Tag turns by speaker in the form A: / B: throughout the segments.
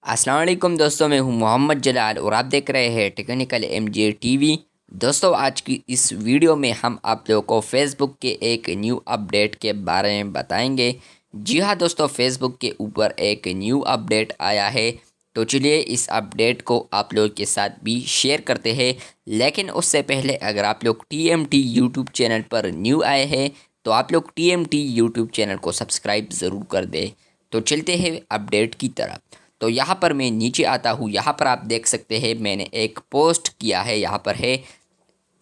A: अस्सलाम वालेकुम दोस्तों, मैं हूं मोहम्मद जलाल और आप देख रहे हैं टेक्निकल एमजे टीवी। दोस्तों, आज की इस वीडियो में हम आप लोगों को फेसबुक के एक न्यू अपडेट के बारे में बताएंगे। जी हाँ दोस्तों, फेसबुक के ऊपर एक न्यू अपडेट आया है। तो चलिए इस अपडेट को आप लोगों के साथ भी शेयर करते हैं। लेकिन उससे पहले अगर आप लोग TMT यूट्यूब चैनल पर न्यू आए हैं तो आप लोग TMT यूट्यूब चैनल को सब्सक्राइब ज़रूर कर दें। तो चलते हैं अपडेट की तरफ। तो यहाँ पर मैं नीचे आता हूँ, यहाँ पर आप देख सकते हैं मैंने एक पोस्ट किया है, यहाँ पर है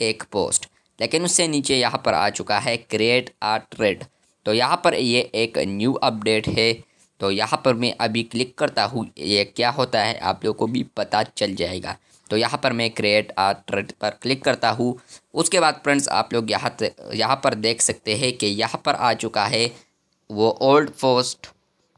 A: एक पोस्ट, लेकिन उससे नीचे यहाँ पर आ चुका है क्रिएट अ थ्रेड। तो यहाँ पर ये एक न्यू अपडेट है। तो यहाँ पर मैं अभी क्लिक करता हूँ, ये क्या होता है आप लोगों को भी पता चल जाएगा। तो यहाँ पर मैं क्रिएट अ थ्रेड पर क्लिक करता हूँ। उसके बाद फ्रेंड्स आप लोग यहाँ पर देख सकते हैं कि यहाँ पर आ चुका है वो ओल्ड पोस्ट,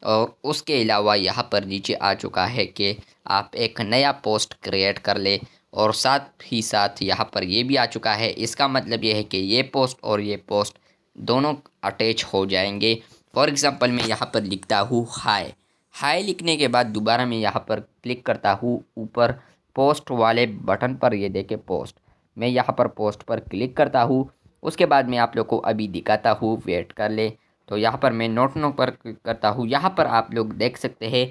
A: और उसके अलावा यहाँ पर नीचे आ चुका है कि आप एक नया पोस्ट क्रिएट कर ले, और साथ ही साथ यहाँ पर ये भी आ चुका है। इसका मतलब ये है कि ये पोस्ट और ये पोस्ट दोनों अटैच हो जाएंगे। फॉर एग्ज़ाम्पल मैं यहाँ पर लिखता हूँ हाय। हाय लिखने के बाद दोबारा मैं यहाँ पर क्लिक करता हूँ ऊपर पोस्ट वाले बटन पर, ये देखे पोस्ट, मैं यहाँ पर पोस्ट पर क्लिक करता हूँ। उसके बाद मैं आप लोग को अभी दिखाता हूँ, वेट कर ले। तो यहाँ पर मैं नोट नो पर क्लिक करता हूँ। यहाँ पर आप लोग देख सकते हैं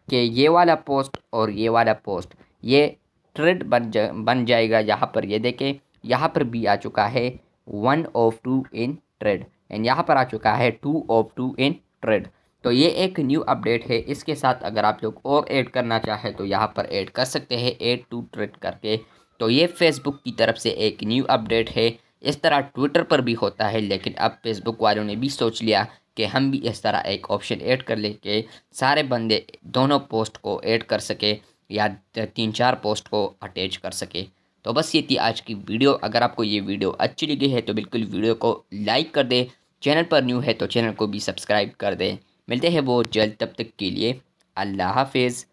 A: कि ये वाला पोस्ट और ये वाला पोस्ट ये थ्रेड बन जाएगा। यहाँ पर ये देखें, यहाँ पर भी आ चुका है 1 of 2 इन थ्रेड, एंड यहाँ पर आ चुका है 2 of 2 इन थ्रेड। तो ये एक न्यू अपडेट है। इसके साथ अगर आप लोग और ऐड करना चाहें तो यहाँ पर ऐड कर सकते हैं, ऐड टू थ्रेड करके। तो ये फेसबुक की तरफ से एक न्यू अपडेट है। इस तरह ट्विटर पर भी होता है, लेकिन अब फेसबुक वालों ने भी सोच लिया कि हम भी इस तरह एक ऑप्शन ऐड कर ले के सारे बंदे दोनों पोस्ट को ऐड कर सके या 3-4 पोस्ट को अटैच कर सके। तो बस ये थी आज की वीडियो। अगर आपको ये वीडियो अच्छी लगी है तो बिल्कुल वीडियो को लाइक कर दें। चैनल पर न्यू है तो चैनल को भी सब्सक्राइब कर दें। मिलते हैं वो जल्द, तब तक के लिए अल्लाह हाफिज़।